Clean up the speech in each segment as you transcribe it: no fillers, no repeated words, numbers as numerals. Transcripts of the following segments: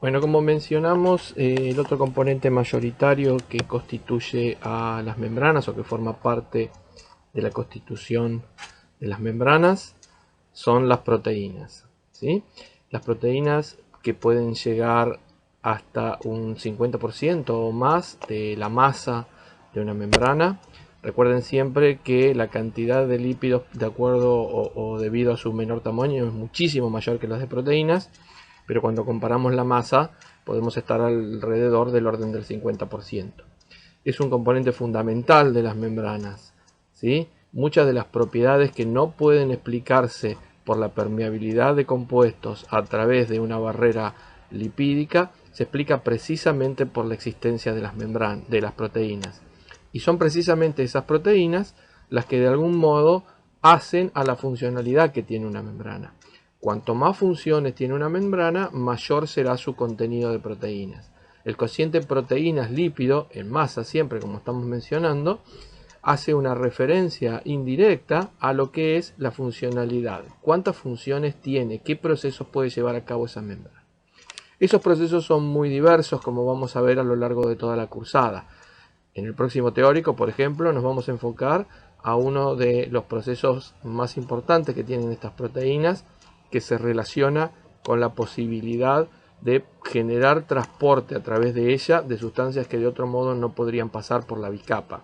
Bueno, como mencionamos, el otro componente mayoritario que constituye a las membranas o que forma parte de la constitución de las membranas son las proteínas, ¿sí? Las proteínas que pueden llegar hasta un 50% o más de la masa de una membrana. Recuerden siempre que la cantidad de lípidos de acuerdo o debido a su menor tamaño es muchísimo mayor que las de proteínas, pero cuando comparamos la masa podemos estar alrededor del orden del 50%. Es un componente fundamental de las membranas, ¿sí? Muchas de las propiedades que no pueden explicarse por la permeabilidad de compuestos a través de una barrera lipídica se explica precisamente por la existencia de las membranas, de las proteínas. Y son precisamente esas proteínas las que de algún modo hacen a la funcionalidad que tiene una membrana. Cuanto más funciones tiene una membrana, mayor será su contenido de proteínas. El cociente proteínas-lípido, en masa siempre como estamos mencionando, hace una referencia indirecta a lo que es la funcionalidad. ¿Cuántas funciones tiene? ¿Qué procesos puede llevar a cabo esa membrana? Esos procesos son muy diversos, como vamos a ver a lo largo de toda la cursada. En el próximo teórico, por ejemplo, nos vamos a enfocar a uno de los procesos más importantes que tienen estas proteínas, que se relaciona con la posibilidad de generar transporte a través de ella de sustancias que de otro modo no podrían pasar por la bicapa.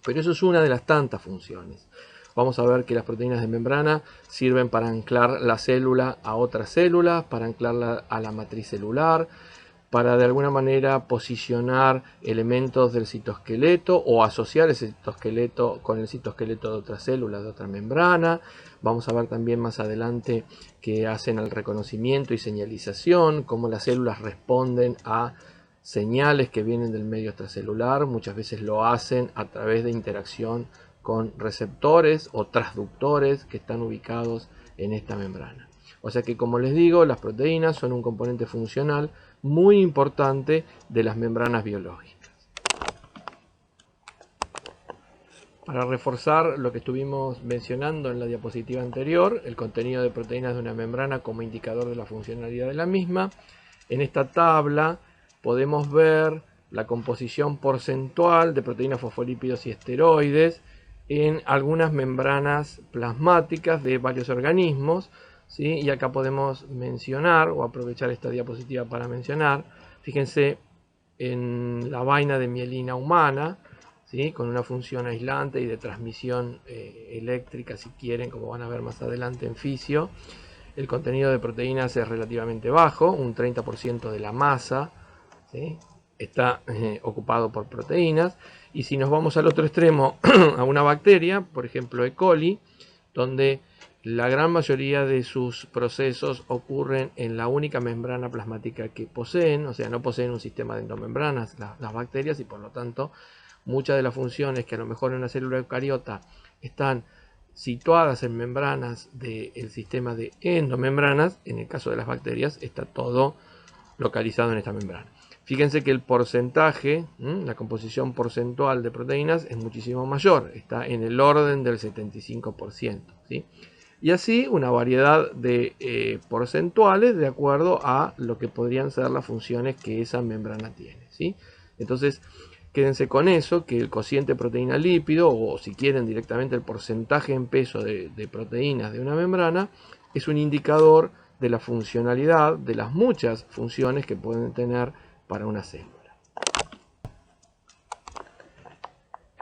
Pero eso es una de las tantas funciones. Vamos a ver que las proteínas de membrana sirven para anclar la célula a otras células, para anclarla a la matriz celular, para de alguna manera posicionar elementos del citoesqueleto o asociar ese citoesqueleto con el citoesqueleto de otra célula, de otra membrana. Vamos a ver también más adelante que hacen el reconocimiento y señalización, cómo las células responden a señales que vienen del medio extracelular. Muchas veces lo hacen a través de interacción con receptores o transductores que están ubicados en esta membrana. O sea que, como les digo, las proteínas son un componente funcional muy importante de las membranas biológicas. Para reforzar lo que estuvimos mencionando en la diapositiva anterior, el contenido de proteínas de una membrana como indicador de la funcionalidad de la misma, en esta tabla podemos ver la composición porcentual de proteínas, fosfolípidos y esteroides en algunas membranas plasmáticas de varios organismos, ¿sí? Y acá podemos mencionar o aprovechar esta diapositiva para mencionar, fíjense en la vaina de mielina humana, ¿sí? Con una función aislante y de transmisión eléctrica, si quieren, como van a ver más adelante en fisio. El contenido de proteínas es relativamente bajo, un 30% de la masa, ¿sí? Está ocupado por proteínas. Y si nos vamos al otro extremo, a una bacteria, por ejemplo E. coli, donde la gran mayoría de sus procesos ocurren en la única membrana plasmática que poseen, o sea, no poseen un sistema de endomembranas las bacterias, y por lo tanto muchas de las funciones que a lo mejor en una célula eucariota están situadas en membranas del sistema de endomembranas, en el caso de las bacterias está todo localizado en esta membrana. Fíjense que el porcentaje, la composición porcentual de proteínas es muchísimo mayor, está en el orden del 75%, ¿sí? Y así una variedad de porcentuales de acuerdo a lo que podrían ser las funciones que esa membrana tiene, ¿sí? Entonces, quédense con eso, que el cociente proteína-lípido, o si quieren directamente el porcentaje en peso de proteínas de una membrana, es un indicador de la funcionalidad de las muchas funciones que pueden tener para una célula.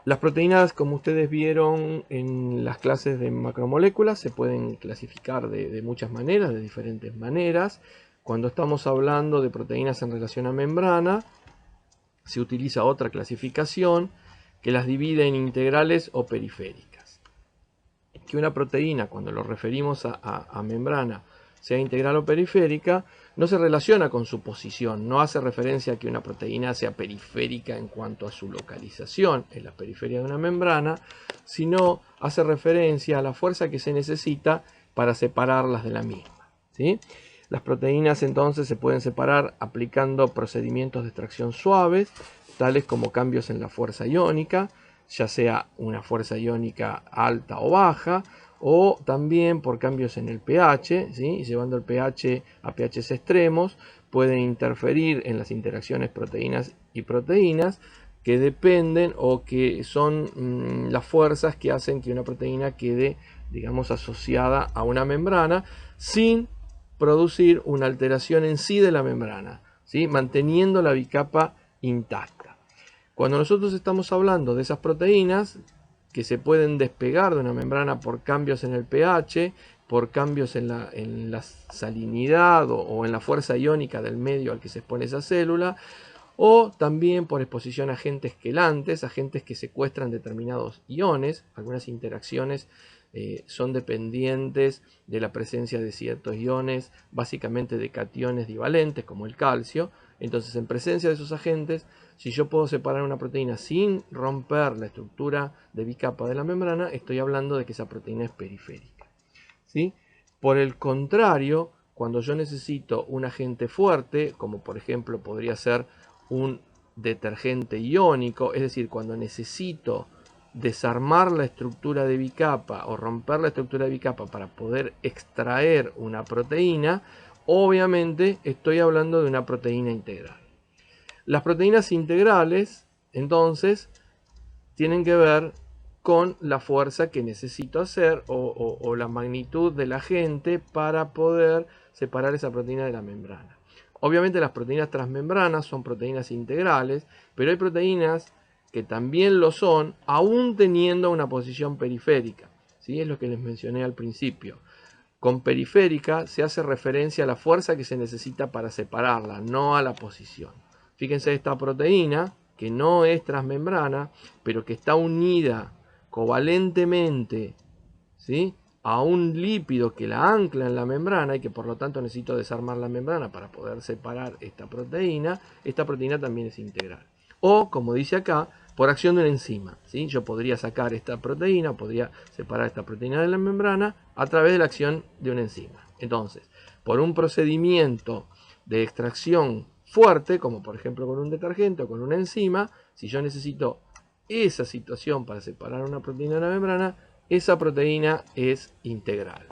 Las proteínas, como ustedes vieron en las clases de macromoléculas, se pueden clasificar de muchas maneras, de diferentes maneras. Cuando estamos hablando de proteínas en relación a membrana, se utiliza otra clasificación que las divide en integrales o periféricas. Que una proteína, cuando lo referimos a membrana, sea integral o periférica, no se relaciona con su posición, no hace referencia a que una proteína sea periférica en cuanto a su localización en la periferia de una membrana, sino hace referencia a la fuerza que se necesita para separarlas de la misma, ¿sí? Las proteínas entonces se pueden separar aplicando procedimientos de extracción suaves, tales como cambios en la fuerza iónica, ya sea una fuerza iónica alta o baja, o también por cambios en el pH, ¿sí? Llevando el pH a pHs extremos, pueden interferir en las interacciones proteínas y proteínas, que dependen o que son las fuerzas que hacen que una proteína quede, digamos, asociada a una membrana sin producir una alteración en sí de la membrana, ¿sí? Manteniendo la bicapa intacta. Cuando nosotros estamos hablando de esas proteínas que se pueden despegar de una membrana por cambios en el pH, por cambios en la salinidad o en la fuerza iónica del medio al que se expone esa célula, o también por exposición a agentes quelantes, agentes que secuestran determinados iones. Algunas interacciones son dependientes de la presencia de ciertos iones, básicamente de cationes divalentes como el calcio. Entonces, en presencia de esos agentes, si yo puedo separar una proteína sin romper la estructura de bicapa de la membrana, estoy hablando de que esa proteína es periférica, ¿sí? Por el contrario, cuando yo necesito un agente fuerte, como por ejemplo podría ser un detergente iónico, es decir, cuando necesito desarmar la estructura de bicapa o romper la estructura de bicapa para poder extraer una proteína, obviamente estoy hablando de una proteína integral. Las proteínas integrales, entonces, tienen que ver con la fuerza que necesito hacer o la magnitud del agente para poder separar esa proteína de la membrana. Obviamente las proteínas transmembranas son proteínas integrales, pero hay proteínas que también lo son, aún teniendo una posición periférica. ¿Sí? Es lo que les mencioné al principio. Con periférica se hace referencia a la fuerza que se necesita para separarla, no a la posición. Fíjense esta proteína, que no es transmembrana, pero que está unida covalentemente, ¿sí?, a un lípido que la ancla en la membrana y que por lo tanto necesito desarmar la membrana para poder separar esta proteína también es integral. O, como dice acá, por acción de una enzima, ¿sí? Yo podría sacar esta proteína, podría separar esta proteína de la membrana a través de la acción de una enzima. Entonces, por un procedimiento de extracción fuerte, como por ejemplo con un detergente o con una enzima, si yo necesito esa situación para separar una proteína de la membrana, esa proteína es integral.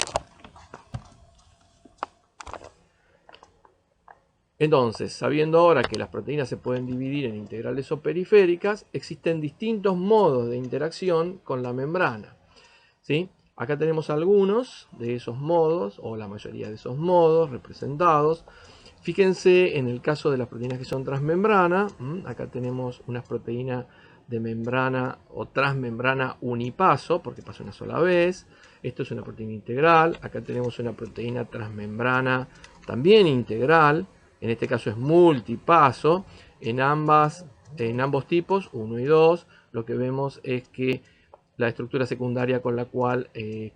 Entonces, sabiendo ahora que las proteínas se pueden dividir en integrales o periféricas, existen distintos modos de interacción con la membrana, ¿sí? Acá tenemos algunos de esos modos, o la mayoría de esos modos representados. Fíjense en el caso de las proteínas que son transmembrana. Acá tenemos unas proteínas de membrana o transmembrana unipaso, porque pasa una sola vez. Esto es una proteína integral. Acá tenemos una proteína transmembrana también integral. En este caso es multipaso. En ambos tipos, 1 y 2, lo que vemos es que la estructura secundaria con la cual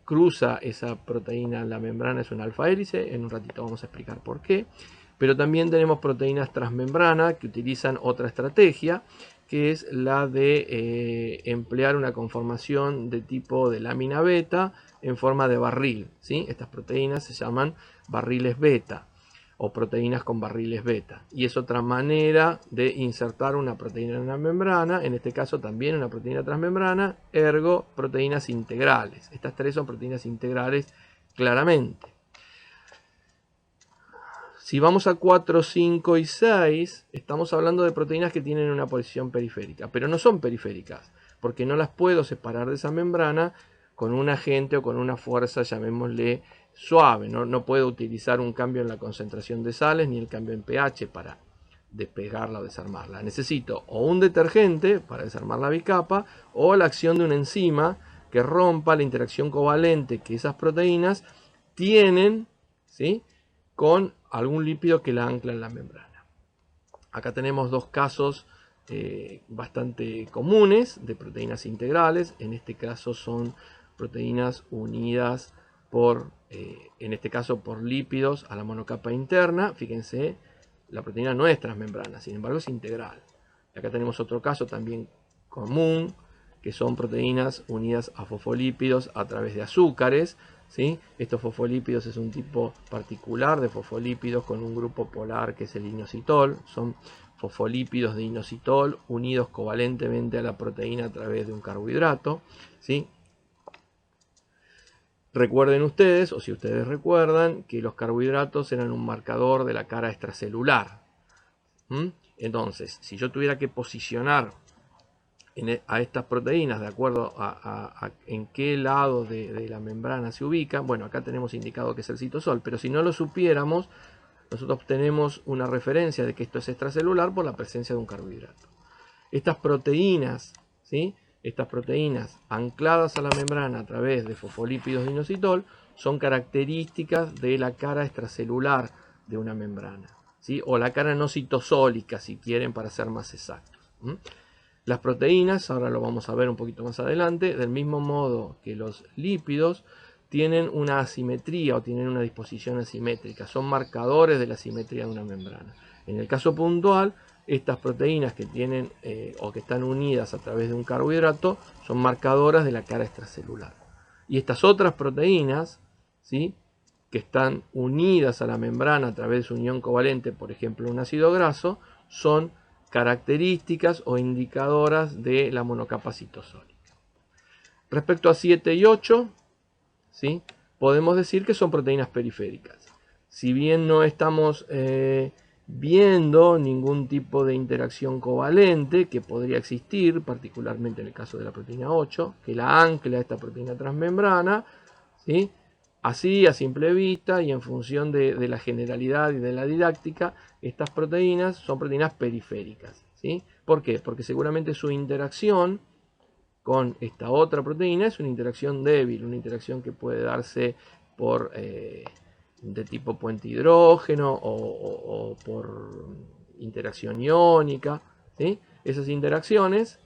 cruza esa proteína en la membrana es una alfa hélice. En un ratito vamos a explicar por qué. Pero también tenemos proteínas transmembrana que utilizan otra estrategia, que es la de emplear una conformación de tipo de lámina beta en forma de barril, ¿sí? Estas proteínas se llaman barriles beta o proteínas con barriles beta, y es otra manera de insertar una proteína en una membrana, en este caso también una proteína transmembrana, ergo proteínas integrales. Estas tres son proteínas integrales claramente. Si vamos a 4, 5 y 6, estamos hablando de proteínas que tienen una posición periférica, pero no son periféricas, porque no las puedo separar de esa membrana con un agente o con una fuerza, llamémosle suave. No puedo utilizar un cambio en la concentración de sales ni el cambio en pH para despegarla o desarmarla. Necesito o un detergente para desarmar la bicapa o la acción de una enzima que rompa la interacción covalente que esas proteínas tienen, ¿sí?, con algún lípido que la ancla en la membrana. Acá tenemos dos casos bastante comunes de proteínas integrales. En este caso son proteínas unidas por, en este caso por lípidos a la monocapa interna. Fíjense, la proteína no es transmembrana, sin embargo es integral. Acá tenemos otro caso también común, que son proteínas unidas a fosfolípidos a través de azúcares, ¿sí? Estos fosfolípidos es un tipo particular de fosfolípidos con un grupo polar que es el inositol. Son fosfolípidos de inositol unidos covalentemente a la proteína a través de un carbohidrato, ¿sí? Recuerden ustedes, o si ustedes recuerdan, que los carbohidratos eran un marcador de la cara extracelular. Entonces, si yo tuviera que posicionar a estas proteínas de acuerdo a en qué lado de la membrana se ubican, bueno, acá tenemos indicado que es el citosol, pero si no lo supiéramos, nosotros obtenemos una referencia de que esto es extracelular por la presencia de un carbohidrato. Estas proteínas, ¿sí? Estas proteínas ancladas a la membrana a través de fosfolípidos de inositol son características de la cara extracelular de una membrana, ¿sí? O la cara no citosólica, si quieren, para ser más exactos. Las proteínas, ahora lo vamos a ver un poquito más adelante, del mismo modo que los lípidos, tienen una asimetría o tienen una disposición asimétrica, son marcadores de la simetría de una membrana. En el caso puntual, estas proteínas que tienen o que están unidas a través de un carbohidrato son marcadoras de la cara extracelular. Y estas otras proteínas, ¿sí?, que están unidas a la membrana a través de su unión covalente, por ejemplo un ácido graso, son características o indicadoras de la monocapa citosólica. Respecto a 7 y 8, ¿sí?, podemos decir que son proteínas periféricas. Si bien no estamos viendo ningún tipo de interacción covalente que podría existir, particularmente en el caso de la proteína 8, que la ancla a esta proteína transmembrana, ¿sí?, así a simple vista y en función de la generalidad y de la didáctica, estas proteínas son proteínas periféricas, ¿sí? ¿Por qué? Porque seguramente su interacción con esta otra proteína es una interacción débil, una interacción que puede darse por de tipo puente hidrógeno o por interacción iónica, ¿sí? Esas interacciones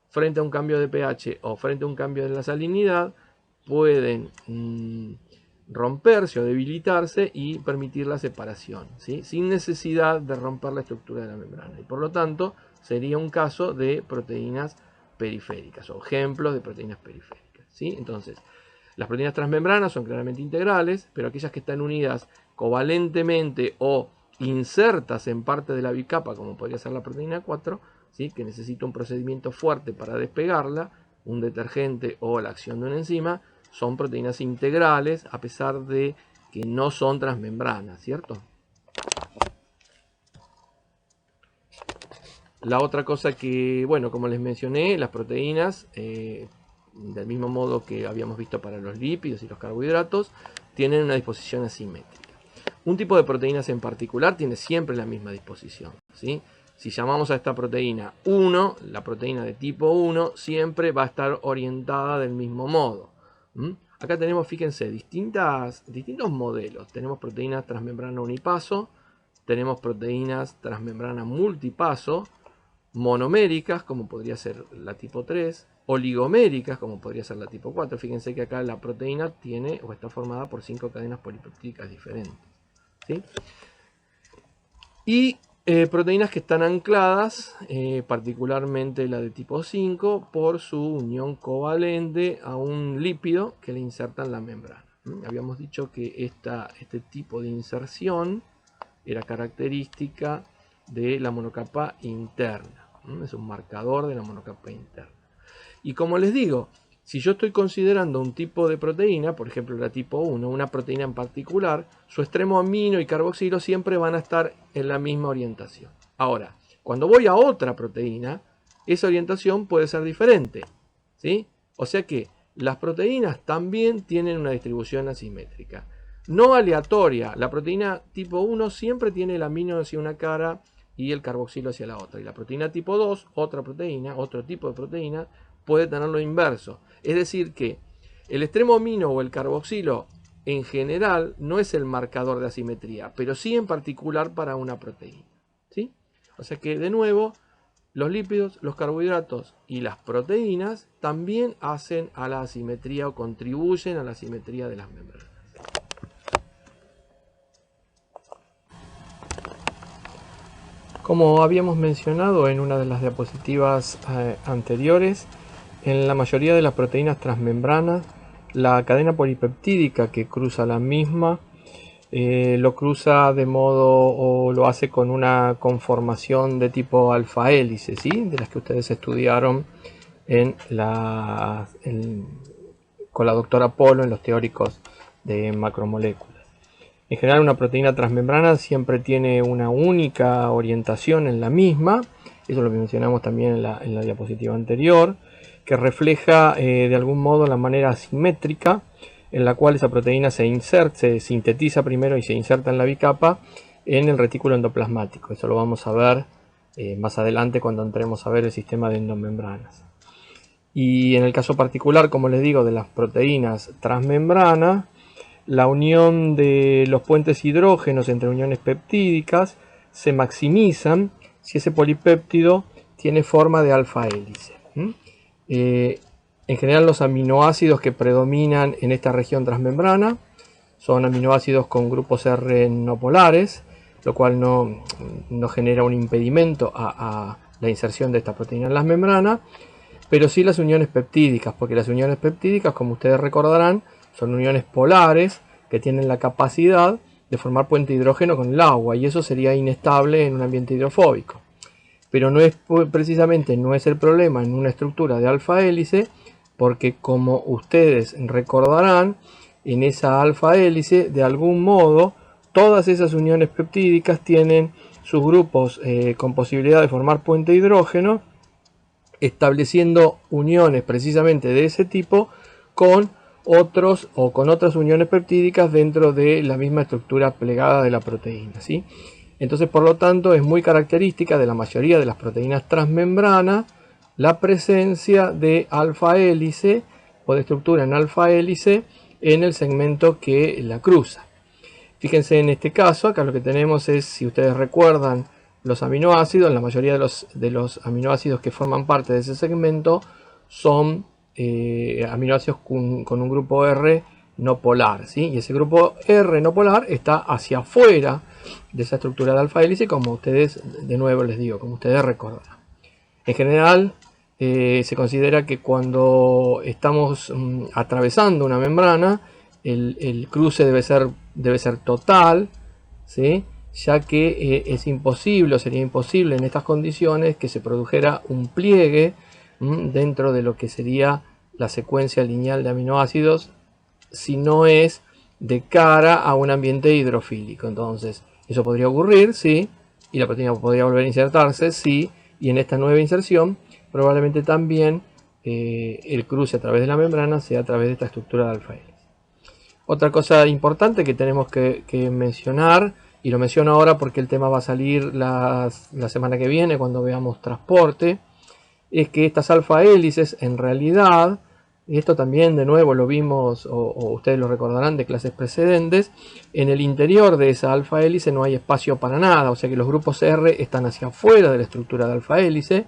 frente a un cambio de pH o frente a un cambio de la salinidad pueden romperse o debilitarse y permitir la separación, ¿sí?, sin necesidad de romper la estructura de la membrana. Y por lo tanto sería un caso de proteínas periféricas o ejemplos de proteínas periféricas, ¿sí? Entonces, las proteínas transmembranas son claramente integrales, pero aquellas que están unidas covalentemente o insertas en parte de la bicapa, como podría ser la proteína 4, ¿sí?, que necesita un procedimiento fuerte para despegarla, un detergente o la acción de una enzima, son proteínas integrales a pesar de que no son transmembranas, ¿cierto? La otra cosa que, bueno, como les mencioné, las proteínas, del mismo modo que habíamos visto para los lípidos y los carbohidratos, tienen una disposición asimétrica. Un tipo de proteínas en particular tiene siempre la misma disposición, ¿sí? Si llamamos a esta proteína 1, la proteína de tipo 1 siempre va a estar orientada del mismo modo. Acá tenemos, fíjense, distintos modelos. Tenemos proteínas transmembrana unipaso, tenemos proteínas transmembrana multipaso, monoméricas, como podría ser la tipo 3, oligoméricas, como podría ser la tipo 4. Fíjense que acá la proteína tiene o está formada por 5 cadenas polipeptídicas diferentes, ¿sí? Y proteínas que están ancladas, particularmente la de tipo 5, por su unión covalente a un lípido que le inserta en la membrana. Habíamos dicho que este tipo de inserción era característica de la monocapa interna. Es un marcador de la monocapa interna. Y como les digo, si yo estoy considerando un tipo de proteína, por ejemplo la tipo 1, una proteína en particular, su extremo amino y carboxilo siempre van a estar en la misma orientación. Ahora, cuando voy a otra proteína, esa orientación puede ser diferente, ¿sí? O sea que las proteínas también tienen una distribución asimétrica. No aleatoria, la proteína tipo 1 siempre tiene el amino hacia una cara y el carboxilo hacia la otra. Y la proteína tipo 2, otra proteína, otro tipo de proteína, puede tener lo inverso. Es decir que el extremo amino o el carboxilo en general no es el marcador de asimetría, pero sí en particular para una proteína, ¿sí? O sea que de nuevo, los lípidos, los carbohidratos y las proteínas también hacen a la asimetría o contribuyen a la asimetría de las membranas. Como habíamos mencionado en una de las diapositivas anteriores, en la mayoría de las proteínas transmembranas, la cadena polipeptídica que cruza la misma lo cruza de modo o lo hace con una conformación de tipo alfa hélice, ¿sí?, de las que ustedes estudiaron con la doctora Polo en los teóricos de macromoléculas. En general, una proteína transmembrana siempre tiene una única orientación en la misma, eso lo que mencionamos también en la diapositiva anterior, que refleja de algún modo la manera asimétrica en la cual esa proteína se sintetiza primero y se inserta en la bicapa en el retículo endoplasmático. Eso lo vamos a ver más adelante cuando entremos a ver el sistema de endomembranas. Y en el caso particular, como les digo, de las proteínas transmembranas, la unión de los puentes hidrógenos entre uniones peptídicas se maximizan si ese polipéptido tiene forma de alfa hélice. En general, los aminoácidos que predominan en esta región transmembrana son aminoácidos con grupos R no polares, lo cual no genera un impedimento a la inserción de esta proteína en las membranas, pero sí las uniones peptídicas, porque las uniones peptídicas, como ustedes recordarán, son uniones polares que tienen la capacidad de formar puente hidrógeno con el agua, y eso sería inestable en un ambiente hidrofóbico. Pero no es precisamente no es el problema en una estructura de alfa hélice, porque como ustedes recordarán, en esa alfa hélice, de algún modo, todas esas uniones peptídicas tienen sus grupos con posibilidad de formar puente hidrógeno, estableciendo uniones precisamente de ese tipo con otros o con otras uniones peptídicas dentro de la misma estructura plegada de la proteína, ¿sí? Entonces, por lo tanto, es muy característica de la mayoría de las proteínas transmembranas la presencia de alfa hélice o de estructura en alfa hélice en el segmento que la cruza. Fíjense en este caso, acá lo que tenemos es, si ustedes recuerdan, los aminoácidos. La mayoría de los aminoácidos que forman parte de ese segmento son aminoácidos con un grupo R no polar, ¿sí? Y ese grupo R no polar está hacia afuera de esa estructura de alfa hélice, como ustedes, de nuevo les digo, como ustedes recordarán. En general, se considera que cuando estamos atravesando una membrana, el cruce debe ser total, ¿sí? Ya que es imposible, o sería imposible en estas condiciones, que se produjera un pliegue dentro de lo que sería la secuencia lineal de aminoácidos, si no es de cara a un ambiente hidrofílico. Entonces, eso podría ocurrir, sí, y la proteína podría volver a insertarse, sí, y en esta nueva inserción, probablemente también el cruce a través de la membrana sea a través de esta estructura de alfa hélice. Otra cosa importante que tenemos que mencionar, y lo menciono ahora porque el tema va a salir la semana que viene cuando veamos transporte, es que estas alfa hélices en realidad, y esto también de nuevo lo vimos o ustedes lo recordarán de clases precedentes, en el interior de esa alfa hélice no hay espacio para nada, o sea que los grupos R están hacia afuera de la estructura de alfa hélice.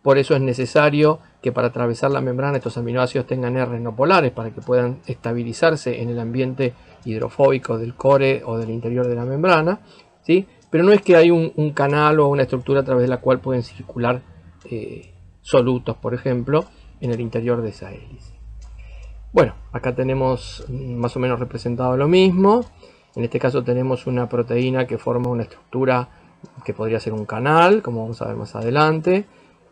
Por eso es necesario que para atravesar la membrana estos aminoácidos tengan R no polares para que puedan estabilizarse en el ambiente hidrofóbico del core o del interior de la membrana, ¿sí? Pero no es que hay un canal o una estructura a través de la cual pueden circular solutos, por ejemplo, en el interior de esa hélice. Bueno, acá tenemos más o menos representado lo mismo. En este caso tenemos una proteína que forma una estructura que podría ser un canal, como vamos a ver más adelante,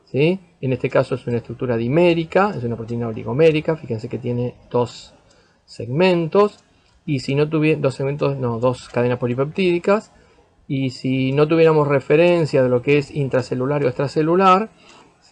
¿sí? En este caso es una estructura dimérica, es una proteína oligomérica. Fíjense que tiene dos segmentos, y si no tuviera dos cadenas polipeptídicas, y si no tuviéramos referencia de lo que es intracelular o extracelular,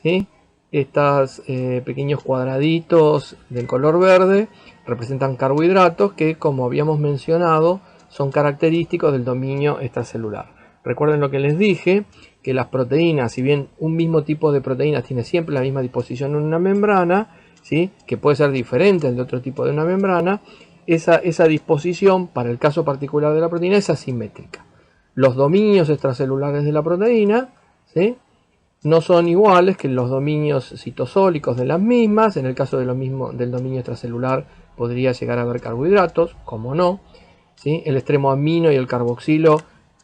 ¿sí? Estos pequeños cuadraditos del color verde representan carbohidratos que, como habíamos mencionado, son característicos del dominio extracelular. Recuerden lo que les dije, que las proteínas, si bien un mismo tipo de proteínas tiene siempre la misma disposición en una membrana, ¿sí? Que puede ser diferente al de otro tipo de una membrana, esa disposición para el caso particular de la proteína es asimétrica. Los dominios extracelulares de la proteína, ¿sí? No son iguales que los dominios citosólicos de las mismas. En el caso del dominio extracelular podría llegar a haber carbohidratos, como no, ¿sí? El extremo amino y el carboxilo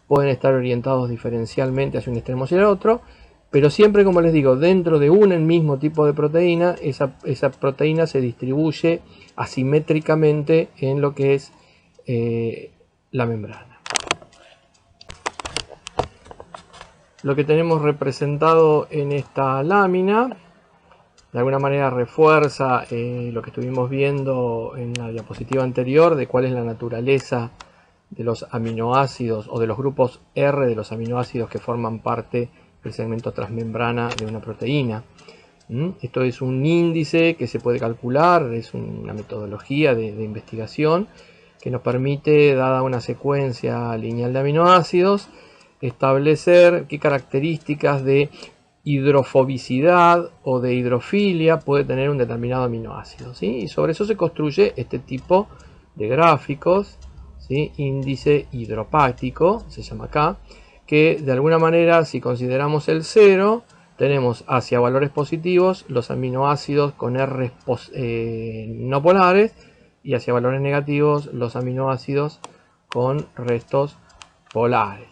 pueden estar orientados diferencialmente hacia un extremo hacia el otro, pero siempre, como les digo, dentro de un mismo tipo de proteína, esa proteína se distribuye asimétricamente en lo que es la membrana. Lo que tenemos representado en esta lámina de alguna manera refuerza lo que estuvimos viendo en la diapositiva anterior de cuál es la naturaleza de los aminoácidos o de los grupos R de los aminoácidos que forman parte del segmento transmembrana de una proteína. Esto es un índice que se puede calcular, es una metodología de investigación que nos permite, dada una secuencia lineal de aminoácidos, establecer qué características de hidrofobicidad o de hidrofilia puede tener un determinado aminoácido, ¿sí? Y sobre eso se construye este tipo de gráficos, ¿sí? Índice hidropáctico, se llama acá, que de alguna manera, si consideramos el 0, tenemos hacia valores positivos los aminoácidos con R no polares y hacia valores negativos los aminoácidos con restos polares.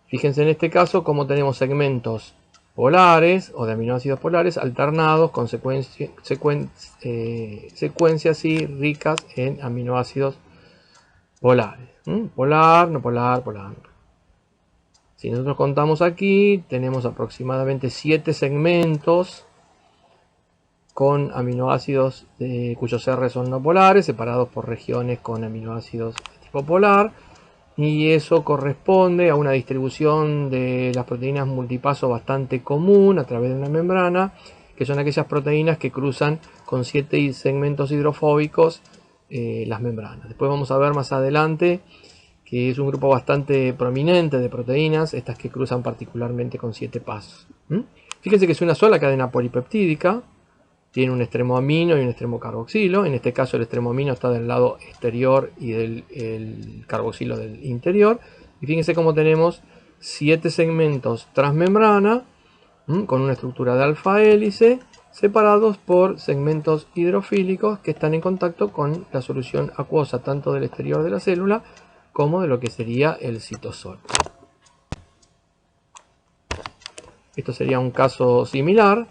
Fíjense en este caso cómo tenemos segmentos polares o de aminoácidos polares alternados con secuencias ¿sí? Ricas en aminoácidos polares. Polar, no polar, polar. Si nosotros contamos aquí, tenemos aproximadamente 7 segmentos con aminoácidos cuyos R son no polares, separados por regiones con aminoácidos de tipo polar. Y eso corresponde a una distribución de las proteínas multipaso bastante común a través de una membrana, que son aquellas proteínas que cruzan con 7 segmentos hidrofóbicos las membranas. Después vamos a ver más adelante que es un grupo bastante prominente de proteínas, estas que cruzan particularmente con 7 pasos. Fíjense que es una sola cadena polipeptídica, tiene un extremo amino y un extremo carboxilo. En este caso el extremo amino está del lado exterior y el carboxilo del interior. Y fíjense cómo tenemos 7 segmentos transmembrana con una estructura de alfa hélice separados por segmentos hidrofílicos que están en contacto con la solución acuosa tanto del exterior de la célula como de lo que sería el citosol. Esto sería un caso similar,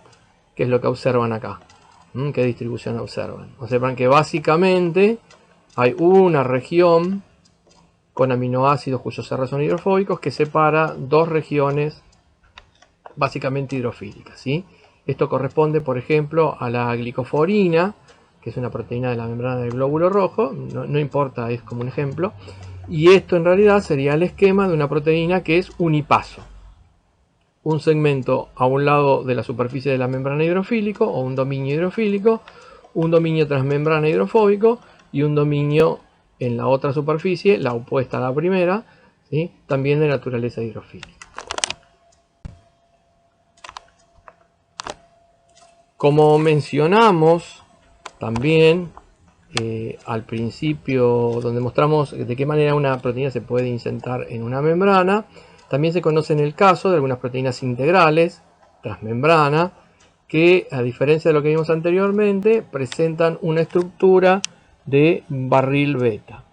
que es lo que observan acá. ¿Qué distribución observan? Observan que básicamente hay una región con aminoácidos cuyos R son hidrofóbicos que separa 2 regiones básicamente hidrofílicas, ¿sí? Esto corresponde, por ejemplo, a la glicoforina, que es una proteína de la membrana del glóbulo rojo, no importa, es como un ejemplo. Y esto en realidad sería el esquema de una proteína que es unipaso. Un segmento a un lado de la superficie de la membrana hidrofílico o un dominio hidrofílico, un dominio transmembrana hidrofóbico y un dominio en la otra superficie, la opuesta a la primera, ¿sí? También de naturaleza hidrofílica. Como mencionamos también al principio, donde mostramos de qué manera una proteína se puede insertar en una membrana, también se conoce en el caso de algunas proteínas integrales, transmembrana, que a diferencia de lo que vimos anteriormente, presentan una estructura de barril beta.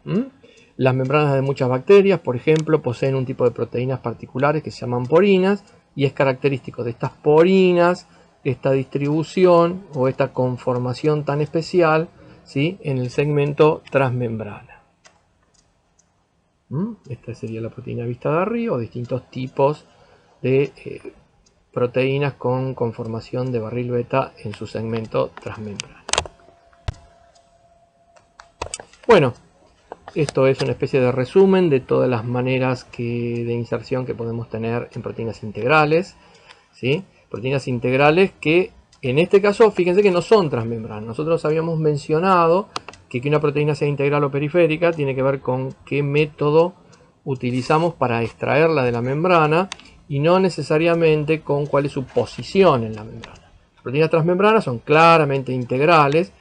Las membranas de muchas bacterias, por ejemplo, poseen un tipo de proteínas particulares que se llaman porinas, y es característico de estas porinas esta distribución o esta conformación tan especial, ¿sí? En el segmento transmembrana. Esta sería la proteína vista de arriba, o distintos tipos de proteínas con conformación de barril beta en su segmento transmembrana. Bueno, esto es una especie de resumen de todas las maneras de inserción que podemos tener en proteínas integrales, ¿sí? Proteínas integrales que en este caso, fíjense que no son transmembranas. Nosotros habíamos mencionado que una proteína sea integral o periférica tiene que ver con qué método utilizamos para extraerla de la membrana y no necesariamente con cuál es su posición en la membrana. Las proteínas transmembranas son claramente integrales.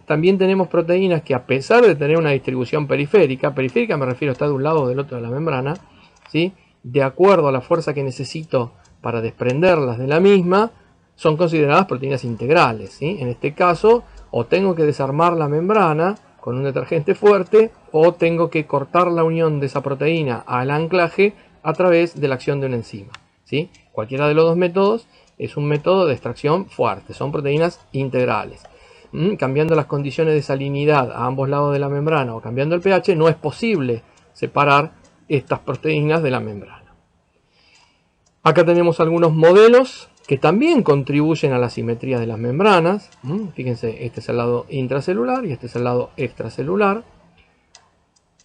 También tenemos proteínas que, a pesar de tener una distribución periférica me refiero a estar de un lado o del otro de la membrana, ¿sí? De acuerdo a la fuerza que necesito para desprenderlas de la misma, son consideradas proteínas integrales, ¿sí? En este caso, o tengo que desarmar la membrana con un detergente fuerte, o tengo que cortar la unión de esa proteína al anclaje a través de la acción de una enzima, ¿sí? Cualquiera de los dos métodos es un método de extracción fuerte, son proteínas integrales. Cambiando las condiciones de salinidad a ambos lados de la membrana o cambiando el pH, no es posible separar estas proteínas de la membrana. Acá tenemos algunos modelos que también contribuyen a la simetría de las membranas. Fíjense, este es el lado intracelular y este es el lado extracelular.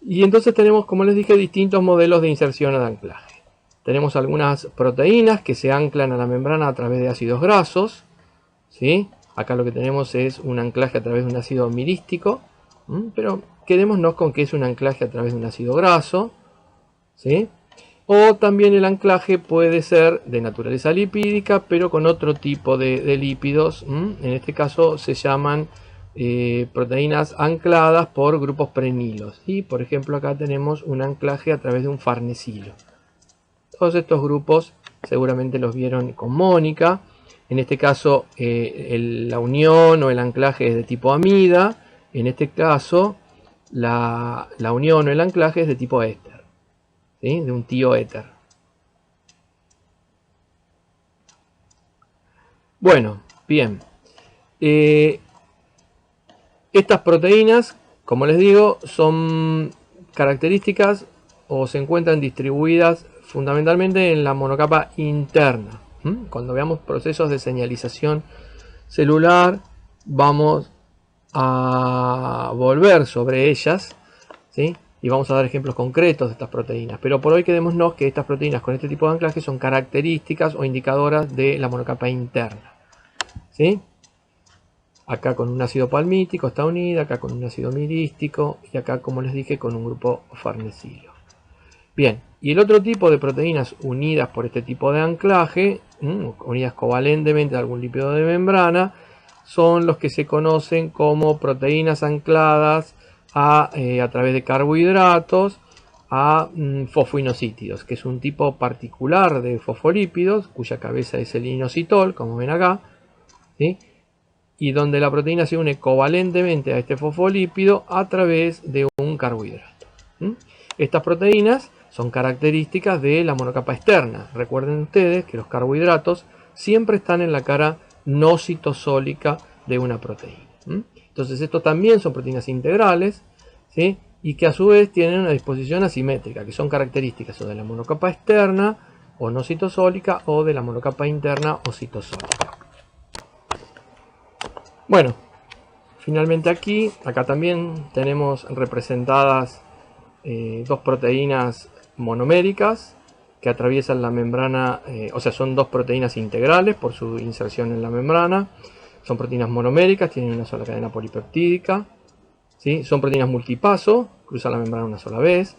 Y entonces tenemos, como les dije, distintos modelos de inserción o de anclaje. Tenemos algunas proteínas que se anclan a la membrana a través de ácidos grasos, ¿sí? Acá lo que tenemos es un anclaje a través de un ácido mirístico, pero quedémonos con que es un anclaje a través de un ácido graso, ¿sí? O también el anclaje puede ser de naturaleza lipídica, pero con otro tipo de lípidos. En este caso se llaman proteínas ancladas por grupos prenilos. Y por ejemplo acá tenemos un anclaje a través de un farnesilo. Todos estos grupos seguramente los vieron con Mónica. En este caso la unión o el anclaje es de tipo amida. En este caso la unión o el anclaje es de tipo éster, ¿sí? De un tío éter. Bueno, bien. Estas proteínas, como les digo, son características o se encuentran distribuidas fundamentalmente en la monocapa interna. Cuando veamos procesos de señalización celular, vamos a volver sobre ellas, ¿sí? Y vamos a dar ejemplos concretos de estas proteínas. Pero por hoy quedémonos que estas proteínas con este tipo de anclaje son características o indicadoras de la monocapa interna, ¿sí? Acá con un ácido palmítico está unida, acá con un ácido mirístico y acá, como les dije, con un grupo farnesilo. Bien, y el otro tipo de proteínas unidas por este tipo de anclaje, unidas covalentemente a algún lípido de membrana, son los que se conocen como proteínas ancladas a través de carbohidratos a fosfoinosítidos, que es un tipo particular de fosfolípidos, cuya cabeza es el inositol, como ven acá, ¿sí? Y donde la proteína se une covalentemente a este fosfolípido a través de un carbohidrato. Estas proteínas son características de la monocapa externa. Recuerden ustedes que los carbohidratos siempre están en la cara no citosólica de una proteína. Entonces estos también son proteínas integrales, ¿sí? Y que a su vez tienen una disposición asimétrica, que son características o de la monocapa externa o no citosólica o de la monocapa interna o citosólica. Bueno, finalmente acá también tenemos representadas dos proteínas monoméricas que atraviesan la membrana, o sea, son dos proteínas integrales por su inserción en la membrana. Son proteínas monoméricas, tienen una sola cadena polipeptídica, ¿sí? Son proteínas multipaso, cruzan la membrana una sola vez.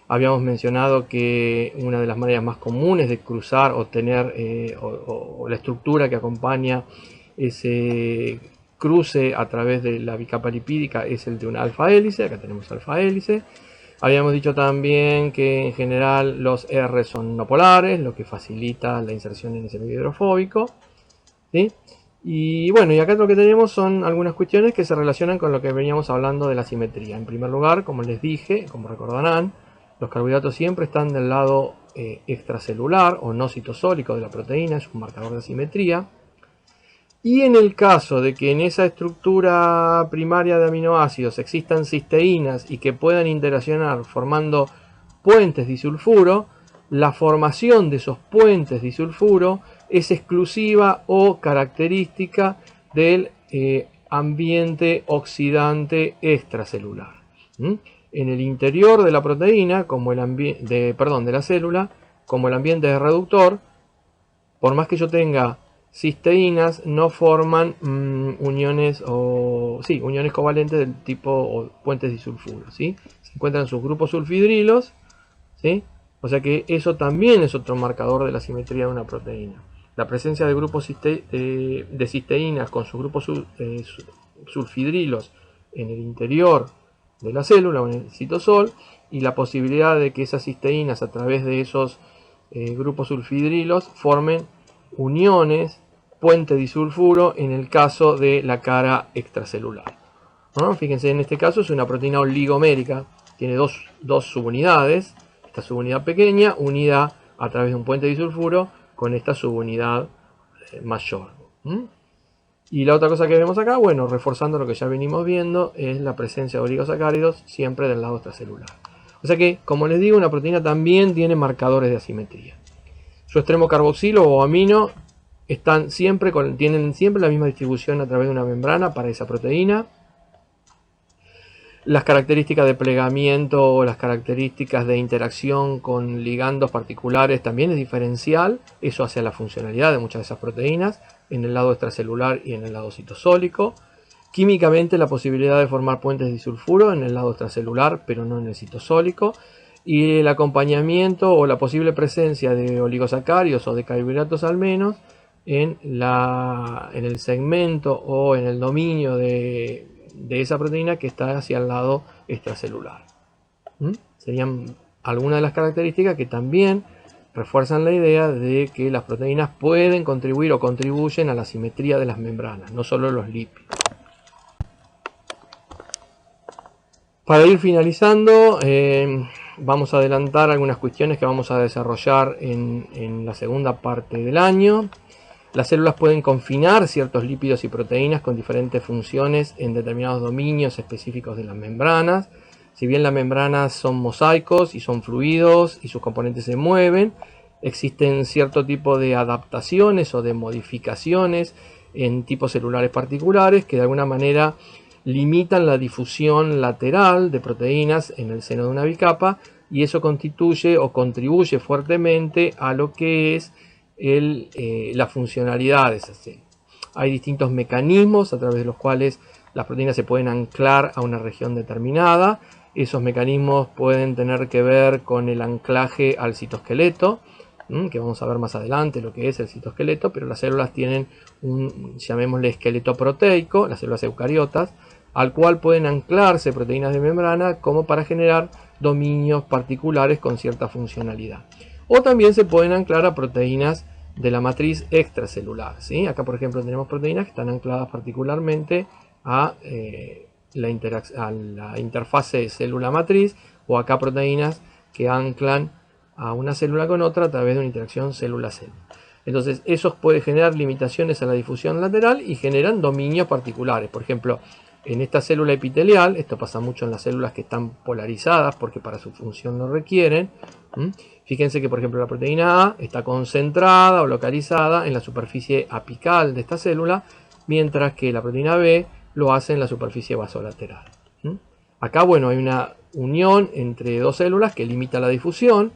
Habíamos mencionado que una de las maneras más comunes de cruzar o tener o la estructura que acompaña ese cruce a través de la bicapa lipídica es el de una alfa hélice. Acá tenemos alfa hélice. Habíamos dicho también que en general los R son no polares, lo que facilita la inserción en ese medio hidrofóbico, ¿sí? Y bueno, y acá lo que tenemos son algunas cuestiones que se relacionan con lo que veníamos hablando de la simetría. En primer lugar, como les dije, como recordarán, los carbohidratos siempre están del lado extracelular o no citosólico de la proteína, es un marcador de simetría. Y en el caso de que en esa estructura primaria de aminoácidos existan cisteínas y que puedan interaccionar formando puentes disulfuro, la formación de esos puentes disulfuro es exclusiva o característica del ambiente oxidante extracelular. En el interior de la proteína, como de la célula, como el ambiente es reductor, por más que yo tenga cisteínas, no forman uniones covalentes del tipo o puentes disulfuro, ¿sí? Se encuentran sus grupos sulfidrilos, ¿sí? O sea que eso también es otro marcador de la simetría de una proteína. La presencia de grupos de cisteínas con sus grupos sulfidrilos en el interior de la célula o en el citosol, y la posibilidad de que esas cisteínas a través de esos grupos sulfidrilos formen uniones, puente disulfuro en el caso de la cara extracelular, ¿no? Fíjense, en este caso es una proteína oligomérica, tiene dos subunidades, esta subunidad pequeña unida a través de un puente disulfuro con esta subunidad mayor. Y la otra cosa que vemos acá, bueno, reforzando lo que ya venimos viendo, es la presencia de oligosacáridos siempre del lado extracelular. O sea que, como les digo, una proteína también tiene marcadores de asimetría. Su extremo carboxilo o amino tienen siempre la misma distribución a través de una membrana para esa proteína. Las características de plegamiento o las características de interacción con ligandos particulares también es diferencial. Eso hace la funcionalidad de muchas de esas proteínas en el lado extracelular y en el lado citosólico. Químicamente, la posibilidad de formar puentes disulfuro en el lado extracelular, pero no en el citosólico. Y el acompañamiento o la posible presencia de oligosacáridos o de carbohidratos al menos en el segmento o en el dominio de esa proteína que está hacia el lado extracelular. Serían algunas de las características que también refuerzan la idea de que las proteínas pueden contribuir o contribuyen a la simetría de las membranas, no solo los lípidos. Para ir finalizando, vamos a adelantar algunas cuestiones que vamos a desarrollar en la segunda parte del año. Las células pueden confinar ciertos lípidos y proteínas con diferentes funciones en determinados dominios específicos de las membranas. Si bien las membranas son mosaicos y son fluidos y sus componentes se mueven, existen cierto tipo de adaptaciones o de modificaciones en tipos celulares particulares que de alguna manera limitan la difusión lateral de proteínas en el seno de una bicapa, y eso constituye o contribuye fuertemente a lo que es la funcionalidad de esa célula. Hay distintos mecanismos a través de los cuales las proteínas se pueden anclar a una región determinada. Esos mecanismos pueden tener que ver con el anclaje al citoesqueleto, que vamos a ver más adelante lo que es el citoesqueleto, pero las células tienen llamémosle esqueleto proteico, las células eucariotas, al cual pueden anclarse proteínas de membrana como para generar dominios particulares con cierta funcionalidad. O también se pueden anclar a proteínas de la matriz extracelular, ¿sí? Acá, por ejemplo, tenemos proteínas que están ancladas particularmente a la interfase célula-matriz, o acá proteínas que anclan a una célula con otra a través de una interacción célula-célula. Entonces, eso puede generar limitaciones a la difusión lateral y generan dominios particulares. Por ejemplo, en esta célula epitelial, esto pasa mucho en las células que están polarizadas porque para su función lo requieren. Fíjense que, por ejemplo, la proteína A está concentrada o localizada en la superficie apical de esta célula, mientras que la proteína B lo hace en la superficie basolateral. Acá, bueno, hay una unión entre dos células que limita la difusión.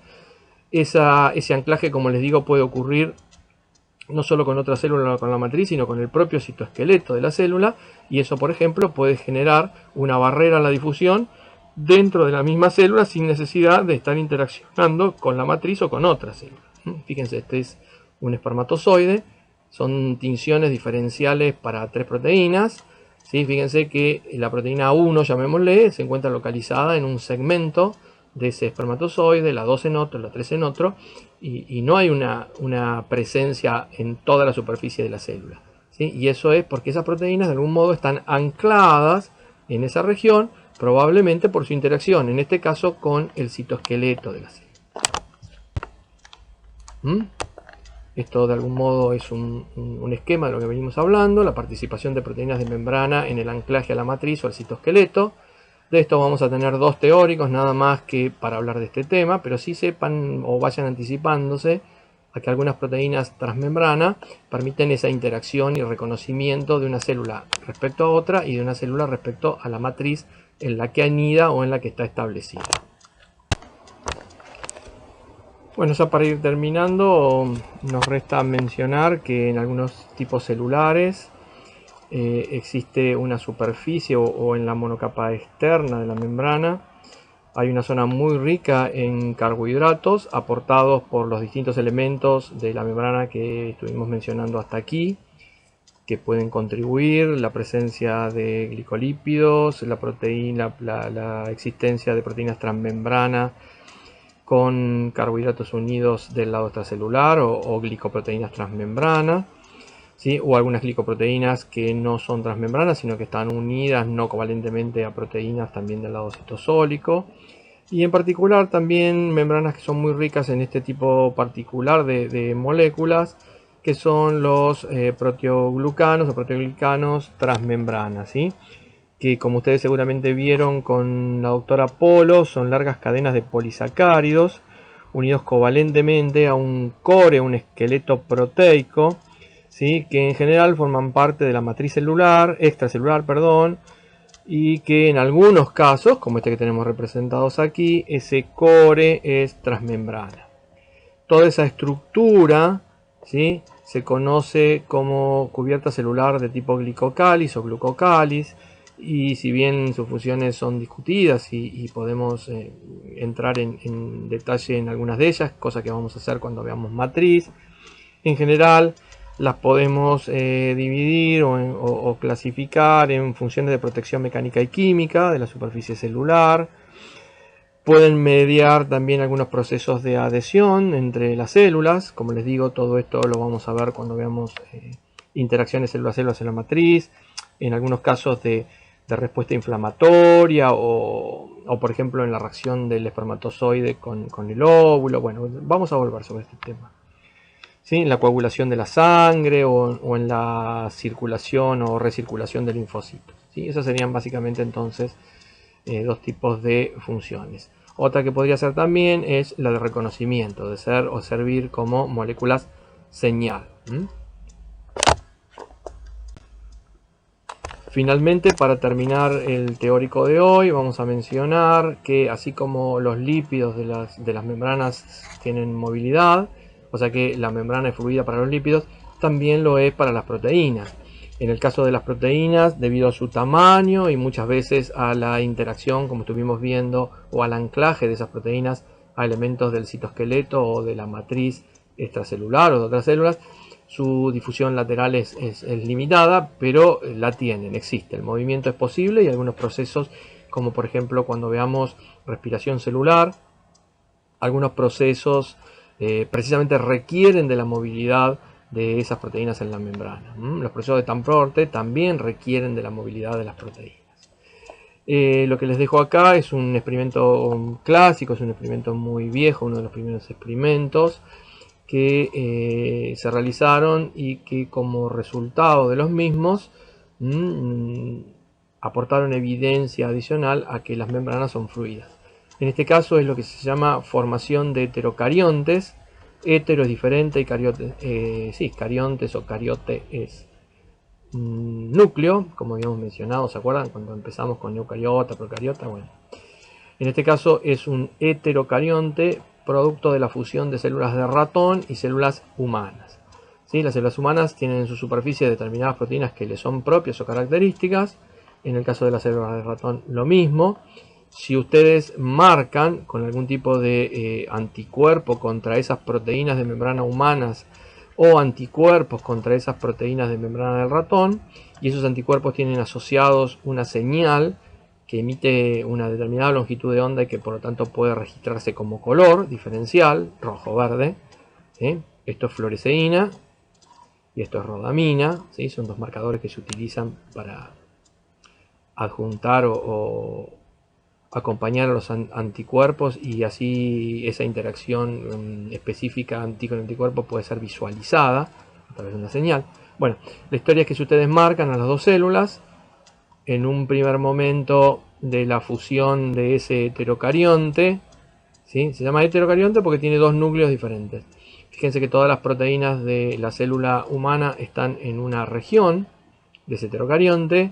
Ese anclaje, como les digo, puede ocurrir no solo con otra célula o con la matriz, sino con el propio citoesqueleto de la célula, y eso, por ejemplo, puede generar una barrera a la difusión dentro de la misma célula sin necesidad de estar interaccionando con la matriz o con otra célula. Fíjense, este es un espermatozoide, son tinciones diferenciales para 3 proteínas. ¿Sí? Fíjense que la proteína 1, llamémosle, se encuentra localizada en un segmento de ese espermatozoide, la 2 en otro, la 3 en otro, y no hay una presencia en toda la superficie de la célula, ¿sí? Y eso es porque esas proteínas de algún modo están ancladas en esa región, probablemente por su interacción, en este caso con el citoesqueleto de la célula. Esto de algún modo es un esquema de lo que venimos hablando, la participación de proteínas de membrana en el anclaje a la matriz o al citoesqueleto. De esto vamos a tener 2 teóricos nada más que para hablar de este tema, pero sí sepan o vayan anticipándose a que algunas proteínas transmembrana permiten esa interacción y reconocimiento de una célula respecto a otra y de una célula respecto a la matriz en la que anida o en la que está establecida. Bueno, ya para ir terminando, nos resta mencionar que en algunos tipos celulares existe una superficie o en la monocapa externa de la membrana hay una zona muy rica en carbohidratos aportados por los distintos elementos de la membrana que estuvimos mencionando hasta aquí, que pueden contribuir: la presencia de glicolípidos, la existencia de proteínas transmembrana con carbohidratos unidos del lado extracelular o glicoproteínas transmembrana, ¿sí? O algunas glicoproteínas que no son transmembranas, sino que están unidas no covalentemente a proteínas también del lado citosólico. Y en particular también membranas que son muy ricas en este tipo particular de moléculas, que son los proteoglucanos o proteoglicanos transmembranas, ¿sí? Que, como ustedes seguramente vieron con la doctora Polo, son largas cadenas de polisacáridos unidos covalentemente a un core, un esqueleto proteico, ¿sí? Que en general forman parte de la matriz celular, extracelular, perdón, y que en algunos casos, como este que tenemos representados aquí, ese core es transmembrana. Toda esa estructura, ¿sí?, se conoce como cubierta celular de tipo glicocáliz o glucocáliz, y si bien sus funciones son discutidas y podemos entrar en detalle en algunas de ellas, cosa que vamos a hacer cuando veamos matriz, en general las podemos dividir o clasificar en funciones de protección mecánica y química de la superficie celular. Pueden mediar también algunos procesos de adhesión entre las células. Como les digo, todo esto lo vamos a ver cuando veamos interacciones célula-célula en la matriz. En algunos casos de respuesta inflamatoria o por ejemplo en la reacción del espermatozoide con el óvulo. Bueno, vamos a volver sobre este tema. ¿Sí? En la coagulación de la sangre o en la circulación o recirculación de linfocitos. ¿Sí? Esas serían básicamente entonces dos tipos de funciones. Otra que podría ser también es la de reconocimiento, de ser o servir como moléculas señal. Finalmente, para terminar el teórico de hoy, vamos a mencionar que así como los lípidos de las membranas tienen movilidad, o sea que la membrana es fluida para los lípidos, también lo es para las proteínas. En el caso de las proteínas, debido a su tamaño y muchas veces a la interacción, como estuvimos viendo, o al anclaje de esas proteínas a elementos del citoesqueleto o de la matriz extracelular o de otras células, su difusión lateral es limitada, pero la tienen, existe. El movimiento es posible y algunos procesos, como por ejemplo cuando veamos respiración celular, algunos procesos precisamente requieren de la movilidad de esas proteínas en la membrana. Los procesos de transporte también requieren de la movilidad de las proteínas. Lo que les dejo acá es un experimento clásico, es un experimento muy viejo, uno de los primeros experimentos que se realizaron y que como resultado de los mismos aportaron evidencia adicional a que las membranas son fluidas. En este caso es lo que se llama formación de heterocariontes. Hetero es diferente y cariontes o cariote es núcleo, como habíamos mencionado, ¿se acuerdan? Cuando empezamos con eucariota, procariota, bueno. En este caso es un heterocarionte producto de la fusión de células de ratón y células humanas. ¿Sí? Las células humanas tienen en su superficie determinadas proteínas que les son propias o características. En el caso de las células de ratón, lo mismo. Si ustedes marcan con algún tipo de anticuerpo contra esas proteínas de membrana humanas o anticuerpos contra esas proteínas de membrana del ratón, y esos anticuerpos tienen asociados una señal que emite una determinada longitud de onda y que por lo tanto puede registrarse como color diferencial, rojo-verde. ¿Sí? Esto es fluoresceína y esto es rodamina. ¿Sí? Son dos marcadores que se utilizan para adjuntar o acompañar a los anticuerpos, y así esa interacción específica anticuerpo puede ser visualizada a través de una señal. Bueno, la historia es que si ustedes marcan a las dos células, en un primer momento de la fusión de ese heterocarionte, ¿sí? Se llama heterocarionte porque tiene dos núcleos diferentes. Fíjense que todas las proteínas de la célula humana están en una región de ese heterocarionte,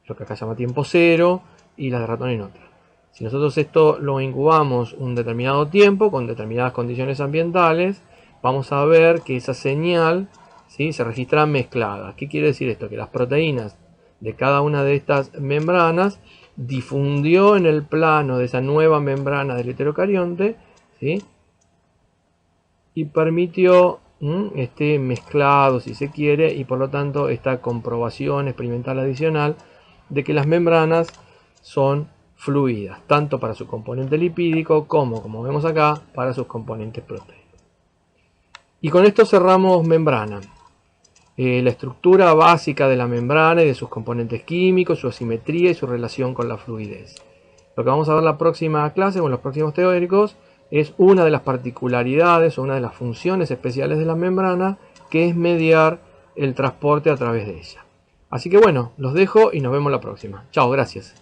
lo que acá se llama tiempo cero, y las de ratón en otra. Si nosotros esto lo incubamos un determinado tiempo con determinadas condiciones ambientales, vamos a ver que esa señal, ¿sí?, se registra mezclada. ¿Qué quiere decir esto? Que las proteínas de cada una de estas membranas difundió en el plano de esa nueva membrana del heterocarionte, ¿sí?, y permitió este mezclado, si se quiere, y por lo tanto esta comprobación experimental adicional de que las membranas son fluidas, tanto para su componente lipídico como vemos acá, para sus componentes proteicos. Y con esto cerramos membrana. La estructura básica de la membrana y de sus componentes químicos, su asimetría y su relación con la fluidez. Lo que vamos a ver en la próxima clase, con los próximos teóricos, es una de las particularidades o una de las funciones especiales de la membrana, que es mediar el transporte a través de ella. Así que bueno, los dejo y nos vemos la próxima. Chao, gracias.